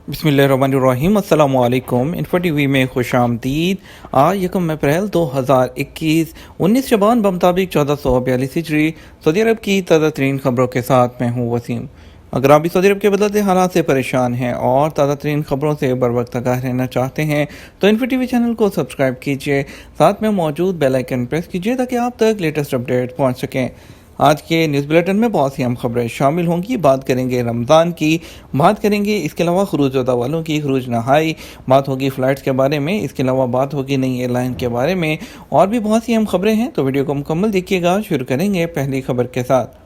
بسم اللہ الرحمن الرحیم۔ السلام علیکم۔ انفو ٹی وی میں خوش آمدید۔ آج 1 اپریل 2021 19 شعبان بمطابق 1442 ہجری سعودی عرب کی تازہ ترین خبروں کے ساتھ میں ہوں وسیم۔ اگر آپ بھی سعودی عرب کے بدلتے حالات سے پریشان ہیں اور تازہ ترین خبروں سے بر وقت آگاہ رہنا چاہتے ہیں تو انفو ٹی وی چینل کو سبسکرائب کیجیے، ساتھ میں موجود بیل آئیکن پریس کیجیے تاکہ آپ تک لیٹسٹ اپڈیٹ پہنچ سکیں۔ آج کے نیوز بلیٹن میں بہت سی اہم خبریں شامل ہوں گی۔ بات کریں گے رمضان کی، بات کریں گے اس کے علاوہ خروج زدہ والوں کی خروج نہائی، بات ہوگی فلائٹس کے بارے میں، اس کے علاوہ بات ہوگی نئی ایئر لائن کے بارے میں، اور بھی بہت سی اہم خبریں ہیں، تو ویڈیو کو مکمل دیکھیے گا۔ شروع کریں گے پہلی خبر کے ساتھ۔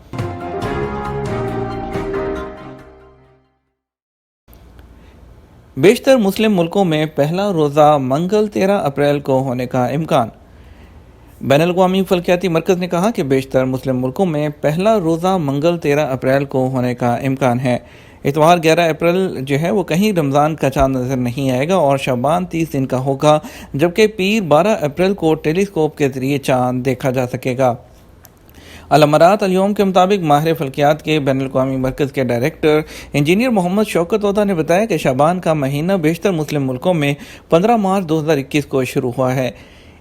بیشتر مسلم ملکوں میں پہلا روزہ منگل 13 اپریل کو ہونے کا امکان۔ بین الاقوامی فلکیاتی مرکز نے کہا کہ بیشتر مسلم ملکوں میں پہلا روزہ منگل 13 اپریل کو ہونے کا امکان ہے۔ اتوار 11 اپریل جو ہے وہ کہیں رمضان کا چاند نظر نہیں آئے گا اور شعبان 30 دن کا ہوگا، جبکہ پیر 12 اپریل کو ٹیلیسکوپ کے ذریعے چاند دیکھا جا سکے گا۔ الامارات الیوم کے مطابق ماہر فلکیات کے بین الاقوامی مرکز کے ڈائریکٹر انجینئر محمد شوکت عودہ نے بتایا کہ شعبان کا مہینہ بیشتر مسلم ملکوں میں 15 مارچ 2021 کو شروع ہوا ہے۔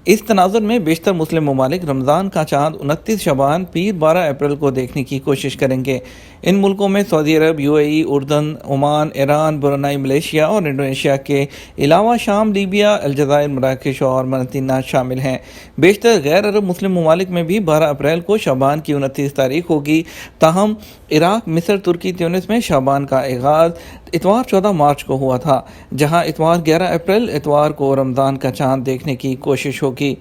اس تناظر میں بیشتر مسلم ممالک رمضان کا چاند 29 شعبان پیر 12 اپریل کو دیکھنے کی کوشش کریں گے۔ ان ملکوں میں سعودی عرب، UAE، اردن، عمان، ایران، برونائی، ملیشیا اور انڈونیشیا کے علاوہ شام، لیبیا، الجزائر، مراکش اور مارٹینا شامل ہیں۔ بیشتر غیر عرب مسلم ممالک میں بھی 12 اپریل کو شعبان کی 29 تاریخ ہوگی، تاہم عراق، مصر، ترکی، تیونس میں شعبان کا آغاز اتوار 14 مارچ کو ہوا تھا، جہاں اتوار 11 اپریل اتوار کو رمضان کا چاند دیکھنے کی کوشش ہوگی۔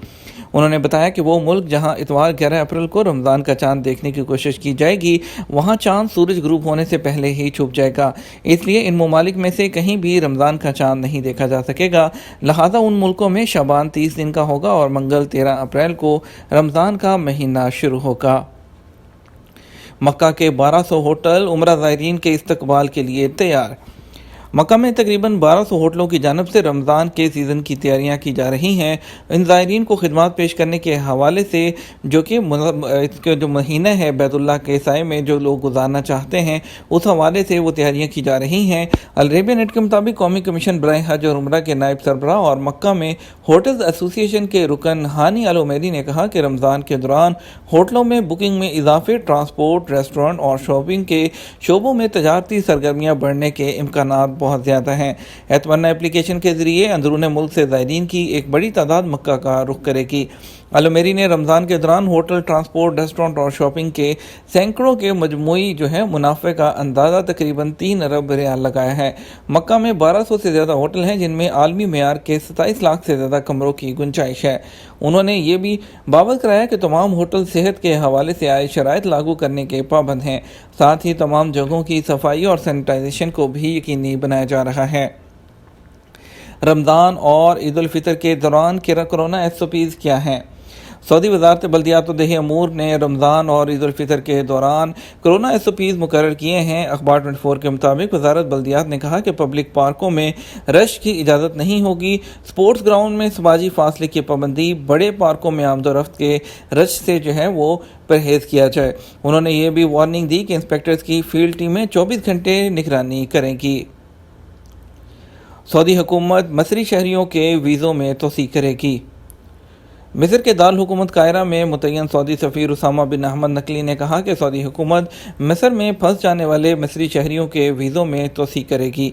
انہوں نے بتایا کہ وہ ملک جہاں اتوار 11 اپریل کو رمضان کا چاند دیکھنے کی کوشش کی جائے گی، وہاں چاند سورج غروب ہونے سے پہلے ہی چھپ جائے گا، اس لیے ان ممالک میں سے کہیں بھی رمضان کا چاند نہیں دیکھا جا سکے گا، لہٰذا ان ملکوں میں شعبان 30 دن کا ہوگا اور منگل 13 اپریل کو رمضان کا مہینہ شروع ہوگا۔ مکہ کے 1200 ہوٹل عمرہ زائرین کے استقبال کے لیے تیار۔ مکہ میں تقریباً 1200 ہوٹلوں کی جانب سے رمضان کے سیزن کی تیاریاں کی جا رہی ہیں۔ ان زائرین کو خدمات پیش کرنے کے حوالے سے جو کہ اس کے جو مہینہ ہے بیت اللہ کے سائے میں جو لوگ گزارنا چاہتے ہیں، اس حوالے سے وہ تیاریاں کی جا رہی ہیں۔ العربیہ نیٹ کے مطابق قومی کمیشن برائے حج اور عمرہ کے نائب سربراہ اور مکہ میں ہوٹلز ایسوسی ایشن کے رکن ہانی العمیری نے کہا کہ رمضان کے دوران ہوٹلوں میں بکنگ میں اضافے، ٹرانسپورٹ، ریسٹورنٹ اور شاپنگ کے شعبوں میں تجارتی سرگرمیاں بڑھنے کے امکانات بہت زیادہ ہیں۔ اعتمرنا اپلیکیشن کے ذریعے اندرون ملک سے زائرین کی ایک بڑی تعداد مکہ کا رخ کرے گی۔ العمیری نے رمضان کے دوران ہوٹل، ٹرانسپورٹ، ریسٹورنٹ اور شاپنگ کے سینکڑوں کے مجموعی منافع کا اندازہ تقریباً 3 ارب ریال لگایا ہے۔ مکہ میں 1200 سے زیادہ ہوٹل ہیں جن میں عالمی معیار کے 27 لاکھ سے زیادہ کمروں کی گنجائش ہے۔ انہوں نے یہ بھی باور کرایا کہ تمام ہوٹل صحت کے حوالے سے عائد شرائط لاگو کرنے کے پابند ہیں، ساتھ ہی تمام جگہوں کی صفائی اور سینیٹائزیشن کو بھی یقینی بنایا جا رہا ہے۔ رمضان اور عید الفطر کے دوران کورونا SOPs کیا ہیں؟ سعودی وزارت بلدیات و دیہی امور نے رمضان اور عید الفطر کے دوران کورونا SOPs مقرر کیے ہیں۔ اخبار 24 کے مطابق وزارت بلدیات نے کہا کہ پبلک پارکوں میں رش کی اجازت نہیں ہوگی، سپورٹس گراؤنڈ میں سماجی فاصلے کی پابندی، بڑے پارکوں میں آمد و رفت کے رش سے وہ پرہیز کیا جائے۔ انہوں نے یہ بھی وارننگ دی کہ انسپیکٹرز کی فیلڈ ٹیمیں 24 گھنٹے نگرانی کریں گی۔ سعودی حکومت مصری شہریوں کے ویزوں میں توسیع کرے گی۔ مصر کے دارالحکومت قاہرہ میں متعین سعودی سفیر اسامہ بن احمد نقلی نے کہا کہ سعودی حکومت مصر میں پھنس جانے والے مصری شہریوں کے ویزوں میں توسیع کرے گی۔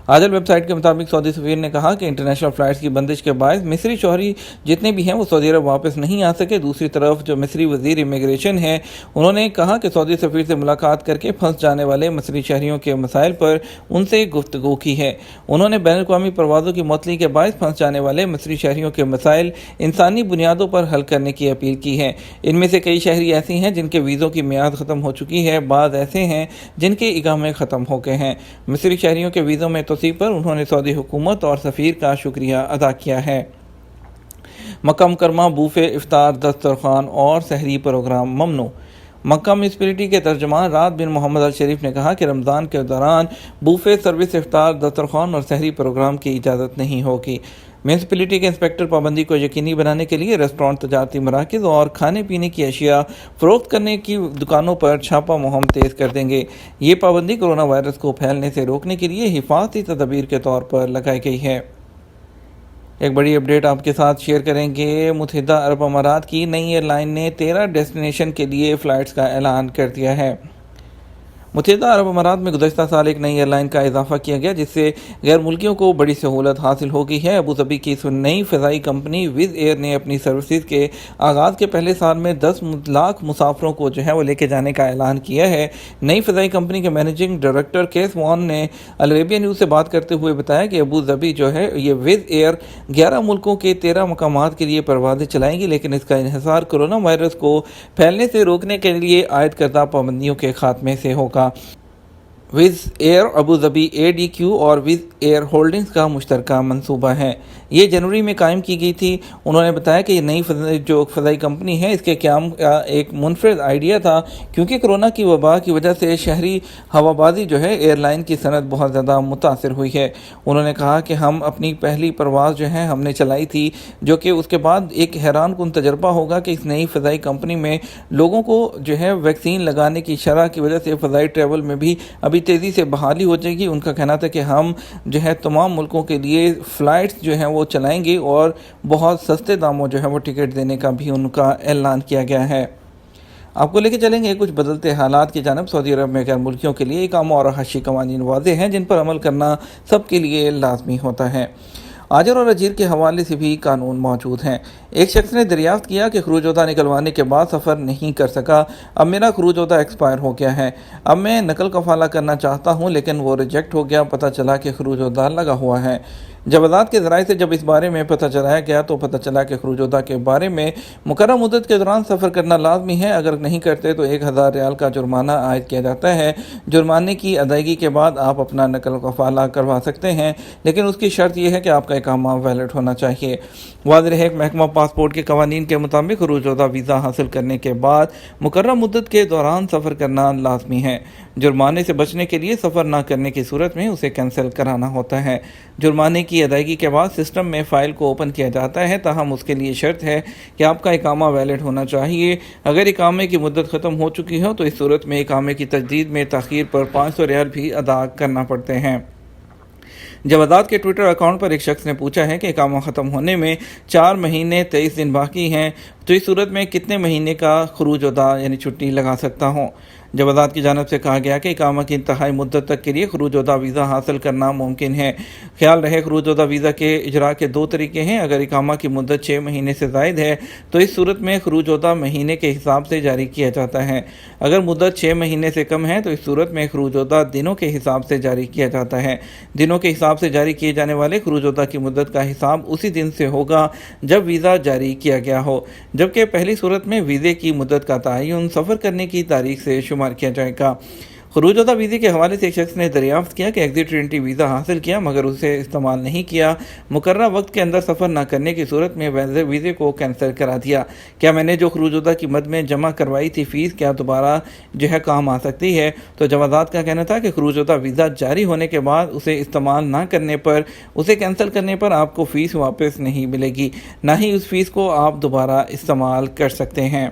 عاجل ویب سائٹ کے مطابق سعودی سفیر نے کہا کہ انٹرنیشنل فلائٹس کی بندش کے باعث مصری شہری جتنے بھی ہیں وہ سعودی عرب واپس نہیں آ سکے۔ دوسری طرف جو مصری وزیر امیگریشن ہے، انہوں نے کہا کہ سعودی سفیر سے ملاقات کر کے پھنس جانے والے مصری شہریوں کے مسائل پر ان سے گفتگو کی ہے۔ انہوں نے بین الاقوامی پروازوں کی معطلی کے باعث پھنس جانے والے مصری شہریوں کے مسائل انسانی بنیادوں پر حل کرنے کی اپیل کی ہے۔ ان میں سے کئی شہری ایسی ہیں جن کے ویزوں کی میعاد ختم ہو چکی ہے، بعض ایسے ہیں جن کے اقامے ختم ہو گئے ہیں۔ مصری شہریوں کے ویزوں میں توسیع پر انہوں نے سعودی حکومت اور سفیر کا شکریہ ادا کیا ہے۔ مکہ مکرمہ بوفے، افطار، دسترخوان اور سحری پروگرام ممنوع۔ مکہ میونسپلٹی کے ترجمان رات بن محمد الشریف نے کہا کہ رمضان کے دوران بوفے سروس، افطار، دسترخوان اور سحری پروگرام کی اجازت نہیں ہوگی۔ میونسپلٹی کے انسپکٹر پابندی کو یقینی بنانے کے لیے ریسٹورانٹ، تجارتی مراکز اور کھانے پینے کی اشیاء فروخت کرنے کی دکانوں پر چھاپہ مہم تیز کر دیں گے۔ یہ پابندی کورونا وائرس کو پھیلنے سے روکنے کے لیے حفاظتی تدابیر کے طور پر لگائی گئی ہے۔ ایک بڑی اپڈیٹ آپ کے ساتھ شیئر کریں گے۔ متحدہ عرب امارات کی نئی ایئر لائن نے 13 ڈیسٹینیشن کے لیے فلائٹس کا اعلان کر دیا ہے۔ متحدہ عرب امارات میں گزشتہ سال ایک نئی ایئر لائن کا اضافہ کیا گیا، جس سے غیر ملکیوں کو بڑی سہولت حاصل ہو گئی ہے۔ ابوظہبی کی اس نئی فضائی کمپنی وز ایئر نے اپنی سروسز کے آغاز کے پہلے سال میں 10 لاکھ مسافروں کو وہ لے کے جانے کا اعلان کیا ہے۔ نئی فضائی کمپنی کے مینیجنگ ڈائریکٹر کیس وان نے العربیہ نیوز سے بات کرتے ہوئے بتایا کہ ابوظہبی یہ وز ایئر 11 ملکوں کے 13 مقامات کے لیے پروازیں چلائیں گی، لیکن اس کا انحصار کورونا وائرس کو پھیلنے سے روکنے کے لیے عائد کردہ پابندیوں کے خاتمے سے ہوگا۔ وز ایئر ابوظہبی ADQ اور وز ایئر ہولڈنگز کا مشترکہ منصوبہ ہے۔ یہ جنوری میں قائم کی گئی تھی۔ انہوں نے بتایا کہ یہ نئی فضائی کمپنی ہے، اس کے قیام کا ایک منفرد آئیڈیا تھا، کیونکہ کورونا کی وبا کی وجہ سے شہری ہوابازی ایئر لائن کی صنعت بہت زیادہ متاثر ہوئی ہے۔ انہوں نے کہا کہ ہم اپنی پہلی پرواز ہم نے چلائی تھی، جو کہ اس کے بعد ایک حیران کن تجربہ ہوگا کہ اس نئی فضائی کمپنی میں لوگوں کو ویکسین لگانے کی شرح کی وجہ سے فضائی ٹریول میں بھی ابھی تیزی سے بحالی ہو جائے گی۔ ان کا کہنا تھا کہ ہم تمام ملکوں کے لیے فلائٹس وہ چلائیں گے اور بہت سستے داموں وہ ٹکٹ دینے کا بھی ان کا اعلان کیا گیا ہے۔ آپ کو لے کے چلیں گے کچھ بدلتے حالات کی جانب۔ سعودی عرب میں غیر ملکیوں کے لیے اقامہ اور رہائشی قوانین واضح ہیں، جن پر عمل کرنا سب کے لیے لازمی ہوتا ہے۔ آجر اور اجیر کے حوالے سے بھی قانون موجود ہیں۔ ایک شخص نے دریافت کیا کہ خروج عہدہ نکلوانے کے بعد سفر نہیں کر سکا۔ اب میرا خروج عہدہ ایکسپائر ہو گیا ہے۔ اب میں نقل کفالہ کرنا چاہتا ہوں، لیکن وہ ریجیکٹ ہو گیا۔ پتہ چلا کہ خروج عہدہ لگا ہوا ہے۔ جوازات کے ذرائع سے جب اس بارے میں پتہ چلایا گیا تو پتہ چلا کہ خروج عہدہ کے بارے میں مقررہ مدت کے دوران سفر کرنا لازمی ہے۔ اگر نہیں کرتے تو 1000 ریال کا جرمانہ عائد کیا جاتا ہے۔ جرمانے کی ادائیگی کے بعد آپ اپنا نقل کفالہ کروا سکتے ہیں، لیکن اس کی شرط یہ ہے کہ آپ کا اقامہ ویلڈ ہونا چاہیے۔ واضح ہے کہ محکمہ پاسپورٹ کے قوانین کے مطابق خروج عہدہ ویزا حاصل کرنے کے بعد مقررہ مدت کے دوران سفر کرنا لازمی ہے۔ جرمانے سے بچنے کے لیے سفر نہ کرنے کی صورت میں اسے کینسل کرانا ہوتا ہے۔ جرمانے کی ادائیگی کے بعد سسٹم میں فائل کو اوپن کیا جاتا ہے، تاہم اس کے لیے شرط ہے کہ آپ کا اقامہ ویلڈ ہونا چاہیے۔ اگر اقامے کی مدت ختم ہو چکی ہو تو اس صورت میں اقامے کی تجدید میں تاخیر پر 500 ریال بھی ادا کرنا پڑتے ہیں۔ جوازات کے ٹویٹر اکاؤنٹ پر ایک شخص نے پوچھا ہے کہ اقامہ ختم ہونے میں 4 مہینے 23 دن باقی ہیں، تو اس صورت میں کتنے مہینے کا خروج عہدہ چھٹی لگا سکتا ہوں؟ جوازات کی جانب سے کہا گیا کہ اقامہ کی انتہائی مدت تک کے لیے خروج عہدہ ویزا حاصل کرنا ممکن ہے۔ خیال رہے خروج عہدہ ویزا کے اجراء کے 2 طریقے ہیں۔ اگر اقامہ کی مدت 6 مہینے سے زائد ہے تو اس صورت میں خروج عہدہ مہینے کے حساب سے جاری کیا جاتا ہے۔ اگر مدت 6 مہینے سے کم ہے تو اس صورت میں خروج عہدہ دنوں کے حساب سے جاری کیا جاتا ہے۔ دنوں کے حساب سے جاری کیے جانے والے خروج عہدہ کی مدت کا حساب اسی دن سے ہوگا جب ویزا جاری کیا گیا ہو، جبکہ پہلی صورت میں ویزے کی مدت کا تعین سفر کرنے کی تاریخ سے شمار کیا جائے گا۔ خروج عہدہ ویزے کے حوالے سے ایک شخص نے دریافت کیا کہ ایگزٹ انٹری ویزا حاصل کیا مگر اسے استعمال نہیں کیا۔ مقررہ وقت کے اندر سفر نہ کرنے کی صورت میں ویزے کو کینسل کرا دیا۔ کیا میں نے جو خروج عہدہ کی مد میں جمع کروائی تھی فیس کیا دوبارہ کام آ سکتی ہے؟ تو جوازات کا کہنا تھا کہ خروج عہدہ ویزا جاری ہونے کے بعد اسے استعمال نہ کرنے پر، اسے کینسل کرنے پر آپ کو فیس واپس نہیں ملے گی، نہ ہی اس فیس کو آپ دوبارہ استعمال کر سکتے ہیں۔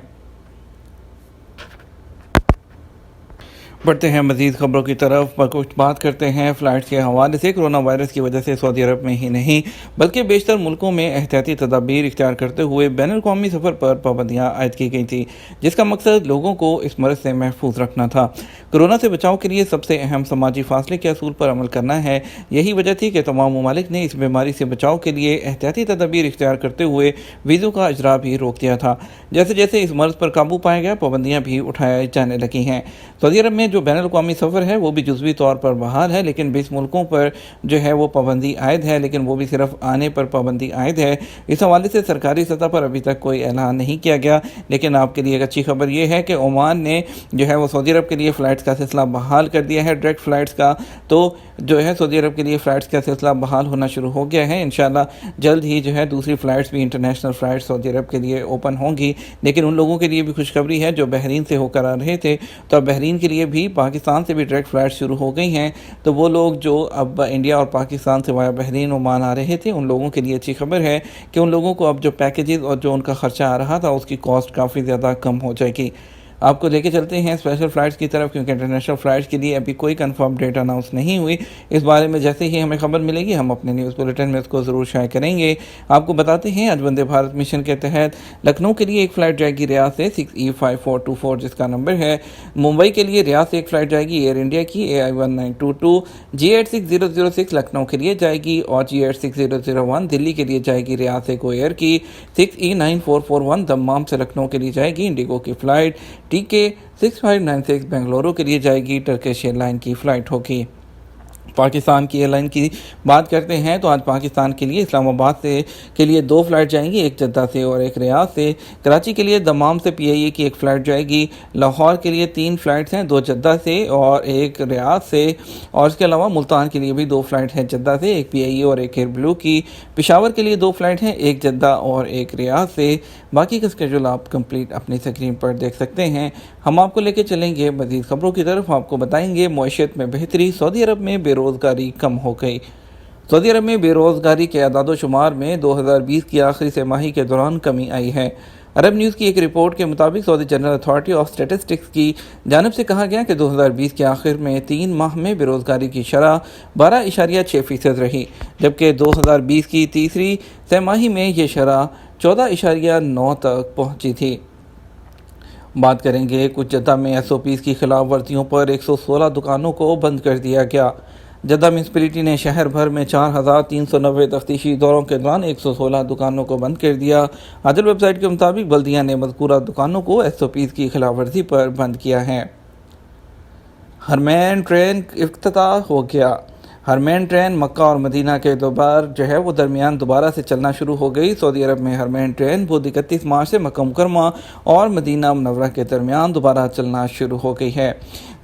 بڑھتے ہیں مزید خبروں کی طرف، کچھ بات کرتے ہیں فلائٹ کے حوالے سے۔ کورونا وائرس کی وجہ سے سعودی عرب میں ہی نہیں بلکہ بیشتر ملکوں میں احتیاطی تدابیر اختیار کرتے ہوئے بین الاقوامی سفر پر پابندیاں عائد کی گئی تھیں، جس کا مقصد لوگوں کو اس مرض سے محفوظ رکھنا تھا۔ کورونا سے بچاؤ کے لیے سب سے اہم سماجی فاصلے کے اصول پر عمل کرنا ہے۔ یہی وجہ تھی کہ تمام ممالک نے اس بیماری سے بچاؤ کے لیے احتیاطی تدابیر اختیار کرتے ہوئے ویزوں کا اجراء بھی روک دیا تھا۔ جیسے جیسے اس مرض پر قابو پایا گیا، پابندیاں بھی اٹھائی جانے لگی ہیں۔ سعودی عرب میں جو بین الاقوامی سفر ہے وہ بھی جزوی طور پر بحال ہے، لیکن 20 ملکوں پر جو ہے وہ پابندی عائد ہے، لیکن وہ بھی صرف آنے پر پابندی عائد ہے۔ اس حوالے سے سرکاری سطح پر ابھی تک کوئی اعلان نہیں کیا گیا، لیکن آپ کے لیے ایک اچھی خبر یہ ہے کہ عمان نے جو ہے وہ سعودی عرب کے لیے فلائٹس کا سلسلہ بحال کر دیا ہے، ڈائریکٹ فلائٹس کا۔ تو جو ہے سعودی عرب کے لیے فلائٹس کا سلسلہ بحال ہونا شروع ہو گیا ہے۔ انشاءاللہ جلد ہی جو ہے دوسری فلائٹس بھی انٹرنیشنل فلائٹس سعودی عرب کے لیے اوپن ہوں گی، لیکن ان لوگوں کے لیے بھی خوشخبری ہے جو بحرین سے ہو کر آ رہے تھے، تو اب بحرین کے لیے بھی پاکستان سے بھی ڈائریکٹ فلائٹس شروع ہو گئی ہیں۔ تو وہ لوگ جو اب انڈیا اور پاکستان سے وایا بحرین عمان آ رہے تھے، ان لوگوں کے لیے اچھی خبر ہے کہ ان لوگوں کو اب جو پیکیجز اور جو ان کا خرچہ آ رہا تھا اس کی کاسٹ کافی زیادہ کم ہو جائے گی۔ آپ کو لے کے چلتے ہیں اسپیشل فلائٹس کی طرف، کیونکہ انٹرنیشنل فلائٹس کے لیے ابھی کوئی کنفرم ڈیٹ اناؤنس نہیں ہوئی۔ اس بارے میں جیسے ہی ہمیں خبر ملے گی ہم اپنے نیوز بلیٹن میں اس کو ضرور شائع کریں گے۔ آپ کو بتاتے ہیں آج وندے بھارت مشن کے تحت لکھنؤ کے لیے ایک فلائٹ جائے گی ریاض سے 6E5424 جس کا نمبر ہے۔ ممبئی کے لیے ریاض سے ایک فلائٹ جائے گی ایئر انڈیا کی AI1922۔ G86006 لکھنؤ کے لیے جائے گی، اور G86001 دلی کے لیے جائے گی ریاض سے کو ایئر کی۔ 6E9441 دمام سے لکھنؤ کے لیے جائے گی انڈیگو کی فلائٹ۔ TK6596 بنگلورو کے لیے جائے گی، ٹرکش ایئر لائن کی فلائٹ ہوگی۔ پاکستان کی ایئر لائن کی بات کرتے ہیں تو آج پاکستان کے لیے اسلام آباد سے کے لیے 2 فلائٹ جائیں گی، ایک جدہ سے اور ایک ریاض سے۔ کراچی کے لیے دمام سے PIA کی ایک فلائٹ جائے گی۔ لاہور کے لیے 3 فلائٹس ہیں، 2 جدہ سے اور ایک ریاض سے، اور اس کے علاوہ ملتان کے لیے بھی 2 فلائٹ ہیں جدہ سے، ایک PIA اور ایک ایئر بلو کی۔ پشاور کے لیے 2 فلائٹ ہیں، ایک جدہ اور ایک ریاض سے۔ باقی کا اسکیڈول آپ کمپلیٹ اپنی سکرین پر دیکھ سکتے ہیں۔ ہم آپ کو لے کے چلیں گے مزید خبروں کی طرف۔ آپ کو بتائیں گے معیشت میں بہتری، سعودی عرب میں بے روزگاری کم ہو گئی۔ سعودی عرب میں بے روزگاری کے اعداد و شمار میں 2020 کی آخری سہ ماہی کے دوران کمی آئی ہے۔ عرب نیوز کی ایک رپورٹ کے مطابق سعودی جنرل اتھارٹی آف اسٹیٹسٹکس کی جانب سے کہا گیا کہ 2020 کے آخر میں 3 ماہ میں بے روزگاری کی شرح 12.6% رہی، جبکہ 2020 کی تیسری سہ ماہی میں یہ شرح 14.9 تک پہنچی تھی۔ بات کریں گے کچھ جدہ میں SOPs کی خلاف ورزیوں پر 116 دکانوں کو بند کر دیا گیا۔ جدہ میونسپلٹی نے شہر بھر میں 4390 تفتیشی دوروں کے دوران 116 دکانوں کو بند کر دیا۔ عدل ویب سائٹ کے مطابق بلدیہ نے مذکورہ دکانوں کو SOPs کی خلاف ورزی پر بند کیا ہے۔ حرمین ٹرین افتتاح ہو گیا۔ حرمین ٹرین مکہ اور مدینہ کے درمیان دوبارہ سے چلنا شروع ہو گئی۔ سعودی عرب میں حرمین ٹرین بدھ 31 مارچ سے مکہ مکرمہ اور مدینہ منورہ کے درمیان دوبارہ چلنا شروع ہو گئی ہے۔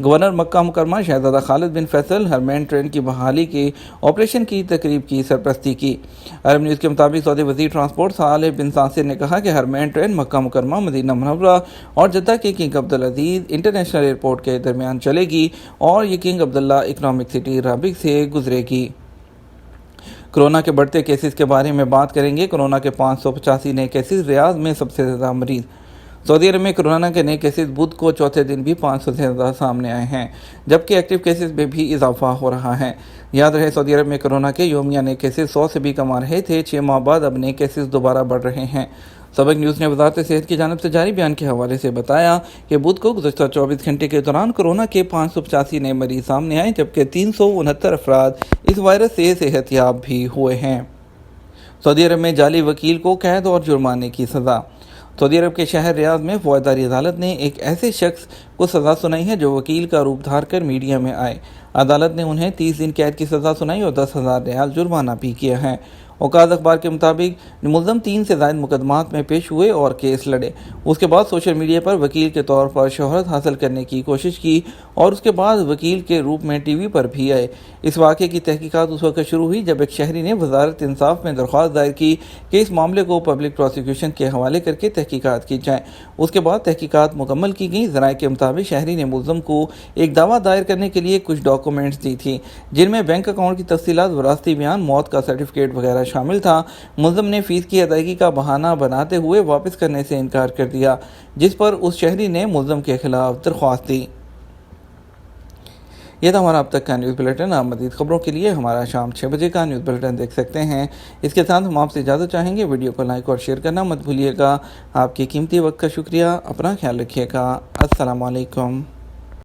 گورنر مکہ مکرمہ شہزادہ خالد بن فیصل حرمین ٹرین کی بحالی کی آپریشن کی تقریب کی سرپرستی کی۔ عرب نیوز کے مطابق سعودی وزیر ٹرانسپورٹ صالح بن صاصر نے کہا کہ حرمین ٹرین مکہ مکرمہ، مدینہ منورہ اور جدہ کے کنگ عبدالعزیز انٹرنیشنل ایئرپورٹ کے درمیان چلے گی، اور یہ کنگ عبداللہ اکنامک سٹی رابغ سے گزرے گی۔ کورونا کے بڑھتے کیسز کے بارے میں بات کریں گے۔ کورونا کے 585 نئے کیسز، ریاض میں سب سے زیادہ مریض۔ سعودی عرب میں کورونا کے نئے کیسز بدھ کو چوتھے دن بھی 500 سے زیادہ سامنے آئے ہیں، جبکہ ایکٹیو کیسز میں بھی اضافہ ہو رہا ہے۔ یاد رہے سعودی عرب میں کورونا کے یومیہ نئے کیسز 100 سے بھی کم آ رہے تھے، 6 ماہ بعد اب نئے کیسز دوبارہ بڑھ رہے ہیں۔ سبق نیوز نے وزارت صحت کی جانب سے جاری بیان کے حوالے سے بتایا کہ بدھ کو گزشتہ 24 گھنٹے کے دوران کورونا کے 585 نئے مریض سامنے آئے، جبکہ 369 افراد اس وائرس سے صحت یاب بھی ہوئے ہیں۔ سعودی عرب میں جعلی وکیل کو قید اور جرمانے کی سزا۔ سعودی عرب کے شہر ریاض میں فوجداری عدالت نے ایک ایسے شخص کو سزا سنائی ہے جو وکیل کا روپ دھار کر میڈیا میں آئے۔ عدالت نے انہیں 30 دن قید کی سزا سنائی اور 10,000 ریال جرمانہ بھی کیا ہے۔ اوقات اخبار کے مطابق ملزم 3 سے زائد مقدمات میں پیش ہوئے اور کیس لڑے۔ اس کے بعد سوشل میڈیا پر وکیل کے طور پر شہرت حاصل کرنے کی کوشش کی اور اس کے بعد وکیل کے روپ میں ٹی وی پر بھی آئے۔ اس واقعے کی تحقیقات اس وقت شروع ہوئی جب ایک شہری نے وزارت انصاف میں درخواست دائر کی کہ اس معاملے کو پبلک پروسیکیوشن کے حوالے کر کے تحقیقات کی جائیں۔ اس کے بعد تحقیقات مکمل کی گئیں۔ ذرائع کے مطابق شہری نے ملزم کو ایک دعویٰ دائر کرنے کے لیے کچھ ڈاکومنٹس دی تھی، جن میں بینک اکاؤنٹ کی تفصیلات، وراثتی بیان، موت کا سرٹیفکیٹ وغیرہ شامل تھا۔ ملزم نے فیس کی ادائیگی کا بہانہ بناتے ہوئے واپس کرنے سے انکار کر دیا، جس پر اس شہری نے ملزم کے خلاف درخواست دی۔ یہ تھا ہمارا اب تک کا نیوز بلیٹن۔ آپ مزید خبروں کے لیے ہمارا شام 6 بجے کا نیوز بلیٹن دیکھ سکتے ہیں۔ اس کے ساتھ ہم آپ سے اجازت چاہیں گے، ویڈیو کو لائک اور شیئر کرنا مت بھولیے گا۔ آپ کے قیمتی وقت کا شکریہ۔ اپنا خیال رکھیے گا۔ السلام علیکم۔